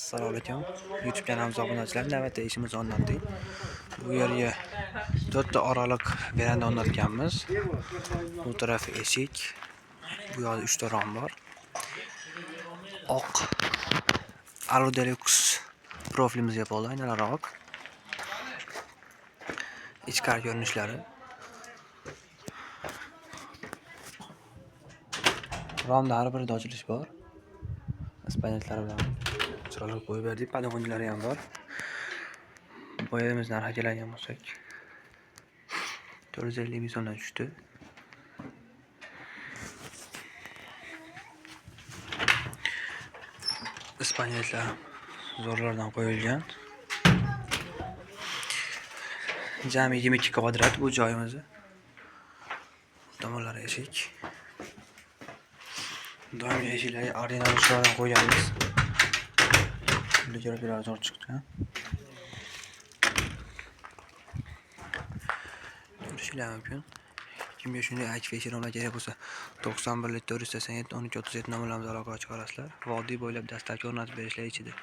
Assalomu alaykum. YouTube kanalimizga obunachilar, navbatdagi ishimiz o'rnatdik. Bu yerga 4 ta oraliq veranda o'rnatganmiz. Bu tarafi eshik. Bu yoqda 3 ta rom bor. Oq Alu Deluxe profilimizga bo'ldi, aylanroq. Ichkari ko'rinishlari. Romda har birida ochilish bor. Ispanetlar bilan chiroyli qo'yib berdik. Padonlari ham bor. Boyamiz narxi keladigan bo'lsak 450 ming so'mdan tushdi. Ispanetlar zo'rlardan qo'yilgan. Jami 22 kvadrat bu joyimiz. Tomonlari eshik. Doimiy eshiklarga ordinal ishlardan qo'yganmiz. Lekin zo'r chiqdi. Ko'rishinglar mumkin. Kimga shunday akfa romlar kerak bo'lsa 91 487 1337 nomerlarimizga aloqa chiqarasizlar. Vodiy bo'ylab dastlabki o'rnatib berishlar ichida.